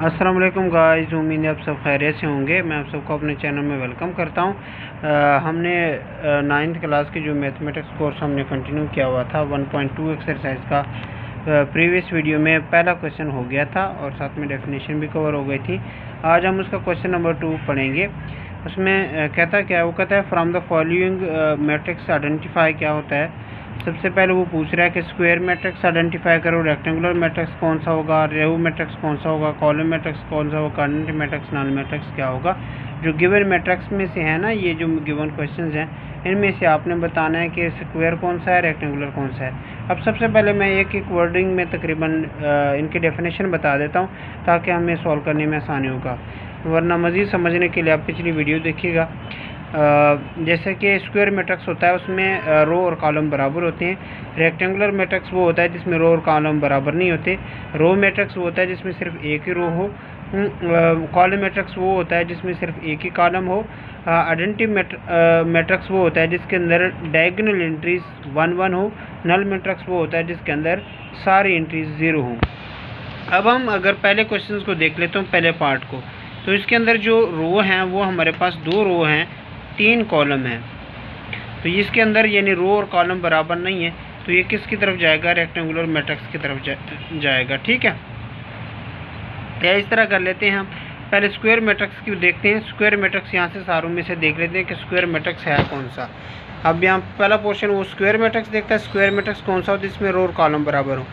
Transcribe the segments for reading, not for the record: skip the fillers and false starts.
अस्सलाम वालेकुम गाइस, उम्मीद है आप सब खैरियत से होंगे। मैं आप सबको अपने चैनल में वेलकम करता हूं। हमने 9th क्लास की जो मैथमेटिक्स कोर्स हमने कंटिन्यू किया हुआ था 1.2 एक्सरसाइज का प्रीवियस वीडियो में पहला क्वेश्चन हो गया था और साथ में डेफिनेशन भी कवर हो गई थी। आज हम उसका क्वेश्चन नंबर 2 पढ़ेंगे। उसमें कहता क्या है, वो कहता है from the following matrix identify क्या होता है। सबसे पहले वो पूछ रहा है कि स्क्वायर मैट्रिक्स आइडेंटिफाई करो, रेक्टेंगुलर मैट्रिक्स कौन सा होगा, रेव मैट्रिक्स कौन सा होगा, कॉलम मैट्रिक्स कौन सा होगा, कोऑर्डिनेट मैट्रिक्स, नल मैट्रिक्स क्या होगा। जो गिवन मैट्रिक्स में से है ना, ये जो गिवन क्वेश्चंस हैं इनमें से आपने बताना है कि स्क्वायर कौन सा है, रेक्टेंगुलर कौन सा है। अब सबसे पहले मैं एक एक वर्डिंग में तकरीबन इनकी डेफिनेशन बता देता हूँ ताकि हमें सॉल्व करने में आसानी होगा, वरना मज़ीद समझने के लिए आप पिछली वीडियो देखिएगा। जैसे कि स्क्वायर मैट्रिक्स होता है उसमें रो और कॉलम बराबर होते हैं। रेक्टेंगुलर मैट्रिक्स वो होता है जिसमें रो और कॉलम बराबर नहीं होते। रो मैट्रिक्स वो होता है जिसमें सिर्फ एक ही रो हो। कॉलम मैट्रिक्स वो होता है जिसमें सिर्फ एक ही कॉलम हो। आइडेंटिटी मैट्रिक्स वो होता है जिसके अंदर डायगोनल एंट्रीज 1 1 हो। नल मैट्रिक्स वो होता है जिसके अंदर सारी एंट्रीज 0 हो। अब हम अगर पहले क्वेश्चन को देख लेते हैं, पहले पार्ट को, तो इसके अंदर जो रो हैं वो हमारे पास 2 रो हैं, 3 कॉलम हैं। तो इसके अंदर यानी रो और कॉलम बराबर नहीं है, तो ये किसकी तरफ जाएगा, रेक्टेंगुलर मैट्रिक्स की तरफ जाएगा। ठीक है, या इस तरह कर लेते हैं हम। पहले स्क्वायर मैट्रिक्स की देखते हैं। स्क्वायर मैट्रिक्स यहाँ से सारों में से देख लेते हैं कि स्क्वायर मैट्रिक्स है कौन सा। अब यहाँ पहला पोर्शन वो स्क्वायर मैट्रिक्स देखता है। स्क्वायर मैट्रिक्स कौन सा हो जिसमें रो और कॉलम बराबर हो।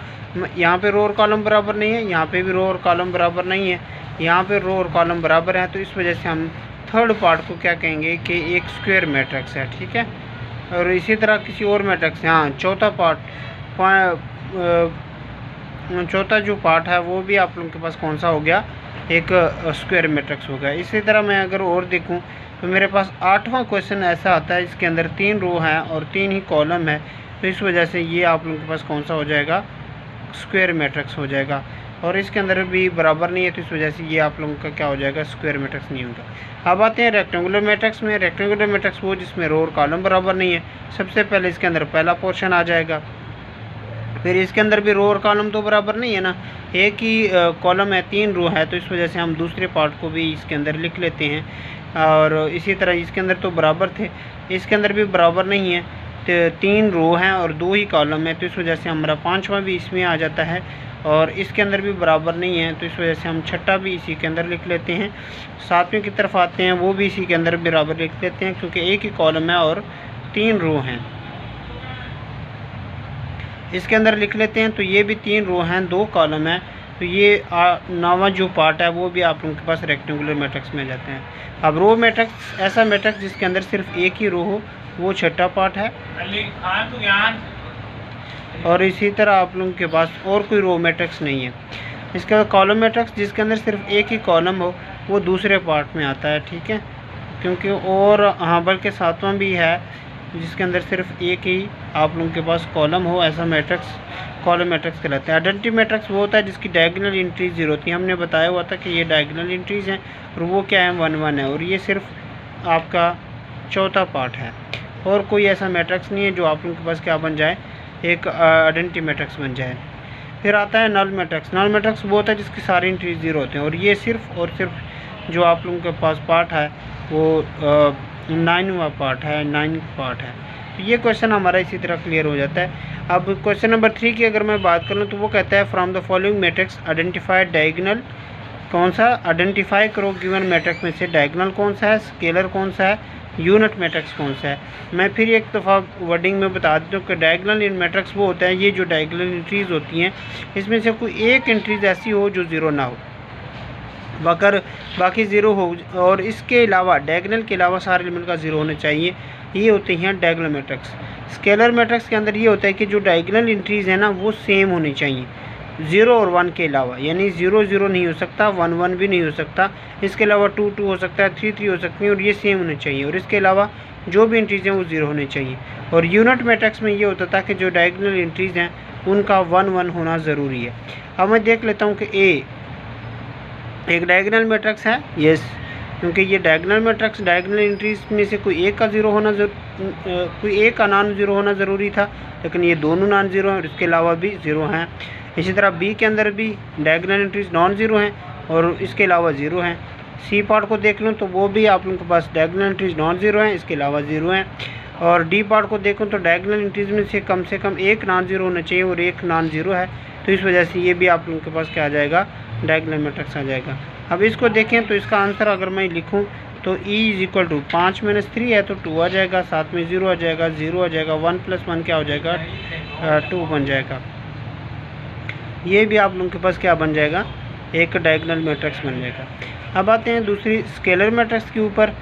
यहाँ पे रो और कॉलम बराबर नहीं है, यहाँ पे भी रो और कॉलम बराबर नहीं है, यहाँ पे रो और कॉलम बराबर है। तो इस वजह से हम थर्ड पार्ट को क्या कहेंगे कि एक स्क्वायर मैट्रिक्स है। ठीक है, और इसी तरह किसी और मैट्रिक्स, हाँ चौथा जो पार्ट है वो भी आप लोगों के पास कौन सा हो गया, एक स्क्वायर मैट्रिक्स हो गया। इसी तरह मैं अगर और देखूं तो मेरे पास 8वां क्वेश्चन ऐसा आता है इसके अंदर 3 रो हैं और 3 ही कॉलम है। तो इस वजह से ये आप लोगों के पास कौन सा हो जाएगा, स्क्वायर मैट्रिक्स हो जाएगा। और इसके अंदर भी बराबर नहीं है, तो इस वजह से ये आप लोगों का क्या हो जाएगा, स्क्वायर मैट्रिक्स नहीं होगा। अब आते हैं रेक्टेंगुलर मैट्रिक्स में। रेक्टेंगुलर मैट्रिक्स वो जिसमें रो और कॉलम बराबर नहीं है। सबसे पहले इसके अंदर पहला पोर्शन आ जाएगा। फिर इसके अंदर भी रो और कॉलम तो बराबर नहीं है ना, एक ही कॉलम है, 3 रो है, तो इस वजह से हम दूसरे पार्ट को भी इसके अंदर लिख लेते हैं। और इसी तरह इसके अंदर तो बराबर थे, इसके अंदर भी बराबर नहीं है, तो 3 रो हैं और 2 ही कॉलम है, तो इस वजह से हमारा 5वां भी इसमें आ जाता है। और इसके अंदर भी बराबर नहीं है, तो इस वजह से हम 6ठा भी इसी के अंदर लिख लेते हैं। 7वें की तरफ आते हैं, वो भी इसी के अंदर बराबर लिख लेते हैं क्योंकि एक ही कॉलम है और 3 रो हैं। इसके अंदर लिख लेते हैं, तो ये भी 3 रो हैं, 2 कॉलम है, तो ये 9वां जो पार्ट है वो भी आप लोगों के पास रेक्टेंगुलर मैट्रिक्स में जाते हैं। अब रो मैट्रिक्स, ऐसा मैट्रिक्स जिसके अंदर सिर्फ एक ही रो हो, वो 6ठा पार्ट है। और इसी तरह आप लोगों के पास और कोई रो मैट्रिक्स नहीं है। इसके बाद कॉलम मैट्रिक्स जिसके अंदर सिर्फ एक ही कॉलम हो, वो दूसरे पार्ट में आता है। ठीक है, क्योंकि और हाँ बल्कि 7वां भी है जिसके अंदर सिर्फ एक ही आप लोगों के पास कॉलम हो, ऐसा मैट्रिक्स कॉलम मैट्रिक्स कहलाता है। आइडेंटिटी मैट्रिक्स वो होता है जिसकी डायगोनल एंट्रीज 0 होती हैं। हमने बताया हुआ था कि ये डायगोनल एंट्रीज हैं और वो क्या है, 1 1 है, और ये सिर्फ आपका चौथा पार्ट है। और कोई ऐसा मैट्रिक्स नहीं है जो आप लोगों के पास क्या बन जाए, एक आइडेंटिटी मैट्रिक्स बन जाए। फिर आता है नल मैट्रिक्स। नल मैट्रिक्स वो होता है जिसकी सारी एंट्रीज 0 होते हैं, और ये सिर्फ और सिर्फ जो आप लोगों के पास पार्ट है वो 9वां पार्ट है, 9th पार्ट है। तो ये क्वेश्चन हमारा इसी तरह क्लियर हो जाता है। अब क्वेश्चन नंबर 3 की अगर मैं बात करूँ तो वो कहता है from the following matrix identify diagonal, कौन सा आइडेंटिफाई करो गिवन मैट्रिक्स में से डायगोनल कौन सा है, स्केलर कौन सा है, यूनिट मैट्रिक्स कौन सा है। मैं फिर एक दफ़ा वर्डिंग में बता देता हूँ कि डायगोनल इन मैट्रिक्स वो होता है, ये जो डायगोनल एंट्रीज होती हैं इसमें से कोई एक एंट्रीज ऐसी हो जो 0 ना हो, बाकी 0 हो, और इसके अलावा डायगोनल के अलावा सारे एलिमेंट का 0 होने चाहिए। ये होते हैं डायगोनल मैट्रिक्स। स्केलर मैट्रिक्स के अंदर ये होता है कि जो डायगोनल एंट्रीज है ना वो सेम होनी चाहिए 0 और 1 के अलावा, यानी 0 0 नहीं हो सकता, 1 1 भी नहीं हो सकता, इसके अलावा 2 2 हो सकता है, 3 3 हो सकती है, और ये सेम होने चाहिए, और इसके अलावा जो भी एंट्रीज हैं वो 0 होने चाहिए। और यूनिट मैट्रिक्स में ये होता था कि जो डायगोनल एंट्रीज हैं उनका 1 1 होना ज़रूरी है। अब मैं देख लेता हूँ कि ए एक डायगोनल मैट्रिक्स है, यस, क्योंकि ये डायगोनल मैट्रिक्स डायगोनल एंट्रीज में से कोई एक का 0 होना कोई एक का नॉन 0 होना ज़रूरी था, लेकिन ये दोनों नॉन 0 हैं और इसके अलावा भी 0 हैं। इसी तरह बी के अंदर भी डायगोनल एंट्रीज नॉन 0 हैं, और इसके अलावा 0 हैं। सी पार्ट को देख लूँ तो वो भी आप लोगों के पास डायगोनल एंट्रीज नॉन ज़ीरो हैं, इसके अलावा 0 हैं। और डी पार्ट को देखूँ तो डायगोनल एंट्रीज में से कम एक नॉन ज़ीरो होना चाहिए और एक नॉन ज़ीरो है, तो इस वजह से ये भी आप लोगों के पास क्या आ जाएगा, डायगोनल मैट्रिक्स आ जाएगा। अब इसको देखें तो इसका आंसर अगर मैं लिखूँ तो E = 5 - 3 है तो 2 आ जाएगा, साथ में 0 आ जाएगा, 0 आ जाएगा, 1 + 1 क्या हो जाएगा, 2 बन जाएगा। ये भी आप लोगों के पास क्या बन जाएगा, एक डायगोनल मैट्रिक्स बन जाएगा। अब आते हैं दूसरी स्केलर मैट्रिक्स के ऊपर।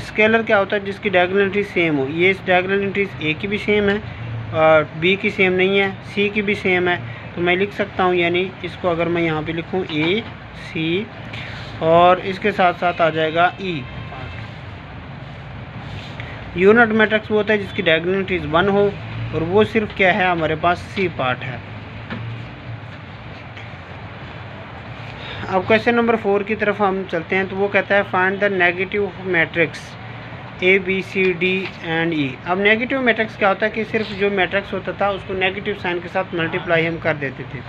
स्केलर क्या होता है, जिसकी डायगोनल एंट्रीज सेम हो। ये डायगोनल एंट्रीज ए की भी सेम है और बी की सेम नहीं है, सी की भी सेम है, तो मैं लिख सकता हूँ, यानी इसको अगर मैं यहाँ पे लिखूँ ए सी और इसके साथ साथ आ जाएगा ई। यूनिट मैट्रिक्स वो होता है जिसकी डायगोनल एंट्रीज 1 हो और वो सिर्फ क्या है, हमारे पास सी पार्ट है। अब क्वेश्चन नंबर 4 की तरफ हम चलते हैं, तो वो कहता है find the negative matrix A B C D and E. अब नेगेटिव मैट्रिक्स क्या होता है कि सिर्फ जो मैट्रिक्स होता था उसको नेगेटिव साइन के साथ मल्टीप्लाई हम कर देते थे,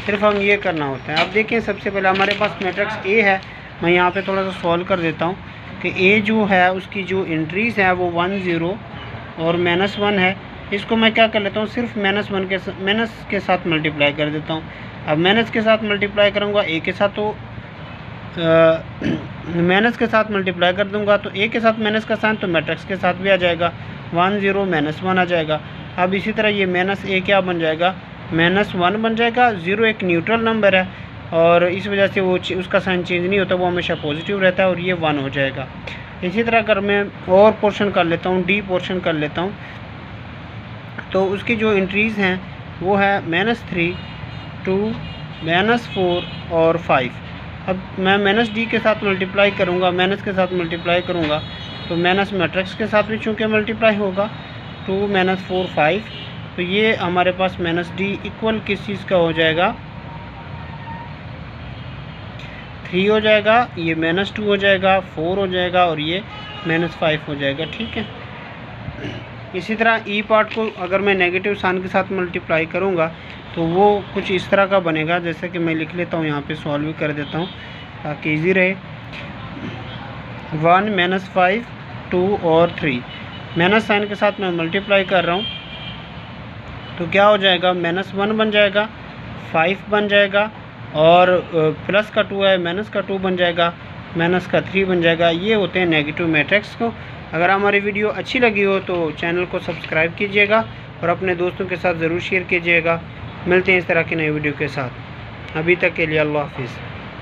सिर्फ हम ये करना होता है। अब देखिए सबसे पहले हमारे पास मैट्रिक्स ए है, मैं यहाँ पे थोड़ा सा सॉल्व कर देता हूँ कि ए जो है उसकी जो एंट्रीज़ है वो 1 0 और -1 है। इसको मैं क्या कर लेता हूँ, सिर्फ माइनस के साथ मल्टीप्लाई कर देता हूँ। अब माइनस के साथ मल्टीप्लाई करूँगा ए के साथ, तो माइनस के साथ मल्टीप्लाई कर दूंगा तो ए के साथ माइनस का साइन तो मैट्रिक्स के साथ भी आ जाएगा, 1 0 -1 आ जाएगा। अब इसी तरह ये -a क्या बन जाएगा, -1 बन जाएगा। 0 एक न्यूट्रल नंबर है और इस वजह से वो उसका साइन चेंज नहीं होता, वो हमेशा पॉजिटिव रहता है और ये 1 हो जाएगा। इसी तरह अगर मैं और पोर्शन कर लेता हूँ, डी पोर्शन कर लेता हूँ, तो उसकी जो एंट्रीज़ हैं वो है -3 2 -4 और 5। अब मैं -d के साथ मल्टीप्लाई करूँगा, माइनस के साथ मल्टीप्लाई करूँगा तो माइनस मैट्रिक्स के साथ भी चूँकि मल्टीप्लाई होगा, 2 -4 5, तो ये हमारे पास -d इक्वल किस चीज़ का हो जाएगा, 3 हो जाएगा, ये -2 हो जाएगा, 4 हो जाएगा और ये -5 हो जाएगा। ठीक है। इसी तरह ई पार्ट को अगर मैं नेगेटिव साइन के साथ मल्टीप्लाई करूँगा तो वो कुछ इस तरह का बनेगा, जैसे कि मैं लिख लेता हूँ, यहाँ पे सॉल्व भी कर देता हूँ ताकि इजी रहे। 1 -5 2 और 3 माइनस साइन के साथ मैं मल्टीप्लाई कर रहा हूँ तो क्या हो जाएगा, -1 बन जाएगा, 5 बन जाएगा और प्लस का 2 है, माइनस का 2 बन जाएगा, माइनस का 3 बन जाएगा। ये होते हैं नेगेटिव मैट्रिक्स को। अगर हमारी वीडियो अच्छी लगी हो तो चैनल को सब्सक्राइब कीजिएगा और अपने दोस्तों के साथ ज़रूर शेयर कीजिएगा। मिलते हैं इस तरह की नई वीडियो के साथ। अभी तक के लिए अल्लाह हाफिज़।